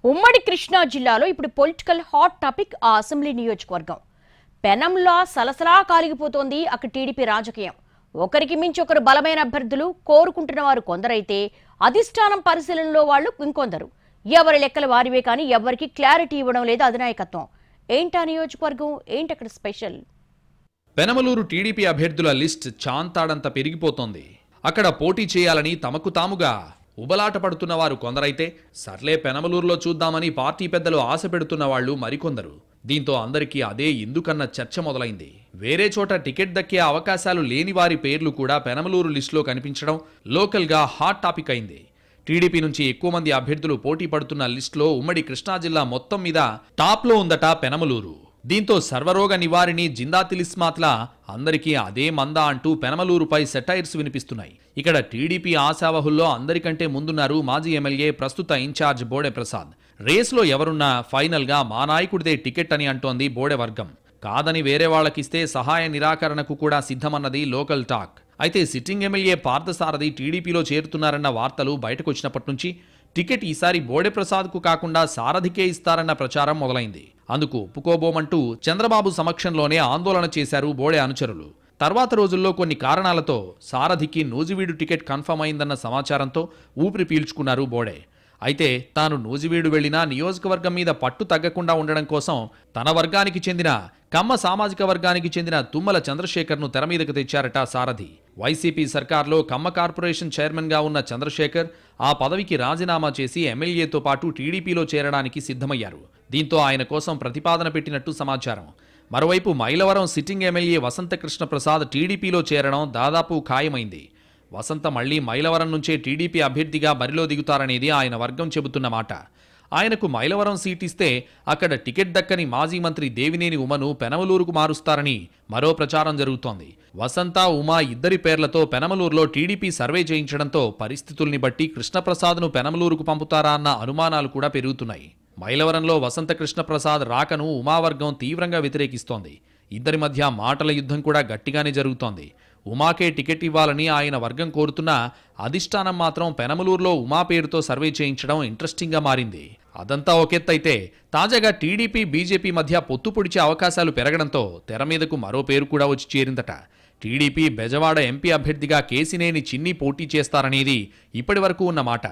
ఉమ్మడి కృష్ణా జిల్లాలో ఇప్పుడు పొలిటికల్ హాట్ టాపిక్ ఆ అసెంబ్లీ నియోజకవర్గం. పెనంలా సలసలా కాలిగిపోతోంది అక్కడ టీడీపీ రాజకీయం. ఒకరికి మించి ఒకరు బలమైన అభ్యర్థులు కోరుకుంటున్న వారు కొందరైతే అధిష్టానం పరిశీలనలో వాళ్ళు ఇంకొందరు. ఎవరి లెక్కల వారివే కానీ ఎవరికి క్లారిటీ ఇవ్వడం లేదు అధినాయకత్వం. ఏంటా నియోజకవర్గం, ఏంటక్కడ స్పెషల్? పెనమలూరు టీడీపీ అభ్యర్థుల లిస్ట్ చాంతాడంత పెరిగిపోతోంది. అక్కడ పోటీ చేయాలని తమకు తాముగా ఉబలాట పడుతున్న వారు కొందరైతే సర్లే పెనమలూరులో చూద్దామని పార్టీ పెద్దలు ఆశ పెడుతున్న వాళ్లు మరికొందరు. దీంతో అందరికీ అదే ఎందుకన్న చర్చ మొదలైంది. వేరే చోట టికెట్ దక్కే అవకాశాలు లేని వారి పేర్లు కూడా పెనమలూరు లిస్టులో కనిపించడం లోకల్గా హాట్ టాపిక్ అయింది. టీడీపీ నుంచి ఎక్కువ మంది అభ్యర్థులు పోటీ పడుతున్న లిస్టులో ఉమ్మడి కృష్ణా జిల్లా మొత్తం మీద టాప్లో ఉందట పెనమలూరు. దీంతో సర్వరోగ నివారిణి జిందా తిలిస్మాత్లా అందరికీ అదే మందా అంటూ పెనమలూరుపై సెటైర్స్ వినిపిస్తున్నాయి. ఇక్కడ టీడీపీ ఆశావహుల్లో అందరికంటే ముందున్నారు మాజీ ఎమ్మెల్యే ప్రస్తుత ఇన్ఛార్జ్ బోడే ప్రసాద్. రేస్లో ఎవరున్నా ఫైనల్గా మా నాయకుడిదే టికెట్ అని అంటోంది బోడే వర్గం. కాదని వేరే వాళ్ళకిస్తే సహాయ నిరాకరణకు కూడా సిద్ధమన్నది లోకల్ టాక్. అయితే సిట్టింగ్ ఎమ్మెల్యే పార్థసారథి టీడీపీలో చేరుతున్నారన్న వార్తలు బయటకొచ్చినప్పటి నుంచి టికెట్ ఈసారి బోడే ప్రసాద్కు కాకుండా సారథికే ఇస్తారన్న ప్రచారం మొదలైంది. అందుకు ఒప్పుకోబోమంటూ చంద్రబాబు సమక్షంలోనే ఆందోళన చేశారు బోడే అనుచరులు. తర్వాత రోజుల్లో కొన్ని కారణాలతో సారథికి నూజివీడు టికెట్ కన్ఫర్మ్ అయిందన్న సమాచారంతో ఊపిరి పీల్చుకున్నారు బోడే. అయితే తాను నూజివీడు వెళ్లినా నియోజకవర్గం మీద పట్టు తగ్గకుండా ఉండడం కోసం తన వర్గానికి చెందిన కమ్మ సామాజిక వర్గానికి చెందిన తుమ్మల చంద్రశేఖర్ను తెరమీదకు తెచ్చారట సారథి. వైసీపీ సర్కార్లో కమ్మ కార్పొరేషన్ చైర్మన్గా ఉన్న చంద్రశేఖర్ ఆ పదవికి రాజీనామా చేసి ఎమ్మెల్యేతో పాటు టీడీపీలో చేరడానికి సిద్ధమయ్యారు. దీంతో ఆయన కోసం ప్రతిపాదన పెట్టినట్టు సమాచారం. మరోవైపు మైలవరం సిట్టింగ్ ఎమ్మెల్యే వసంతకృష్ణ ప్రసాద్ టీడీపీలో చేరడం దాదాపు ఖాయమైంది. వసంత మళ్లీ మైలవరం నుంచే టీడీపీ అభ్యర్థిగా బరిలో దిగుతారనేది ఆయన వర్గం చెబుతున్న మాట. ఆయనకు మైలవరం సీట్ ఇస్తే అక్కడ టికెట్ దక్కని మాజీ మంత్రి దేవినేని ఉమను పెనమలూరుకు మారుస్తారని మరో ప్రచారం జరుగుతోంది. వసంత, ఉమా ఇద్దరి పేర్లతో పెనమలూరులో టీడీపీ సర్వే చేయించడంతో పరిస్థితుల్ని బట్టి కృష్ణప్రసాద్ను పెనమలూరుకు పంపుతారా అన్న అనుమానాలు కూడా పెరుగుతున్నాయి. మైలవరంలో వసంత కృష్ణప్రసాద్ రాకను ఉమావర్గం తీవ్రంగా వ్యతిరేకిస్తోంది. ఇద్దరి మధ్య మాటల యుద్ధం కూడా గట్టిగానే జరుగుతోంది. ఉమాకే టికెట్ ఇవ్వాలని ఆయన వర్గం కోరుతున్నా అధిష్టానం మాత్రం పెనమలూరులో ఉమా పేరుతో సర్వే చేయించడం ఇంట్రెస్టింగ్గా మారింది. అదంతా ఒకెత్తైతే తాజాగా టీడీపీ, బీజేపీ మధ్య పొత్తు పొడిచే అవకాశాలు పెరగడంతో తెర మీదకు మరో పేరు కూడా వచ్చి చేరిందట. టీడీపీ బెజవాడ ఎంపీ అభ్యర్థిగా కేసినేని చిన్ని పోటీ చేస్తారనేది ఇప్పటి వరకు ఉన్న మాట.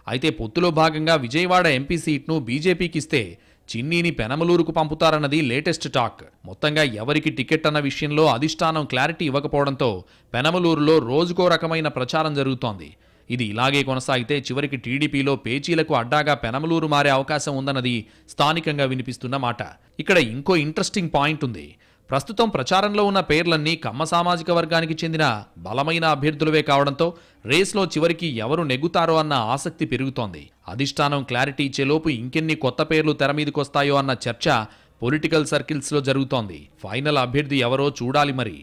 అయితే పొత్తులో భాగంగా విజయవాడ ఎంపీ సీట్ను బీజేపీకి ఇస్తే చిన్నీని పెనమలూరుకు పంపుతారన్నది లేటెస్ట్ టాక్. మొత్తంగా ఎవరికి టికెట్ అన్న విషయంలో అధిష్టానం క్లారిటీ ఇవ్వకపోవడంతో పెనమలూరులో రోజుకో రకమైన ప్రచారం జరుగుతోంది. ఇది ఇలాగే కొనసాగితే చివరికి టీడీపీలో పేచీలకు అడ్డాగా పెనమలూరు మారే అవకాశం ఉందన్నది స్థానికంగా వినిపిస్తున్న మాట. ఇక్కడ ఇంకో ఇంట్రెస్టింగ్ పాయింట్ ఉంది. ప్రస్తుతం ప్రచారంలో ఉన్న పేర్లన్నీ కమ్మ సామాజిక వర్గానికి చెందిన బలమైన అభ్యర్థులవే కావడంతో రేస్లో చివరికి ఎవరు నెగ్గుతారో అన్న ఆసక్తి పెరుగుతోంది. అధిష్టానం క్లారిటీ ఇచ్చేలోపు ఇంకెన్ని కొత్త పేర్లు తెరమీదకొస్తాయో అన్న చర్చ పొలిటికల్ సర్కిల్స్లో జరుగుతోంది. ఫైనల్ అభ్యర్థి ఎవరో చూడాలి మరి.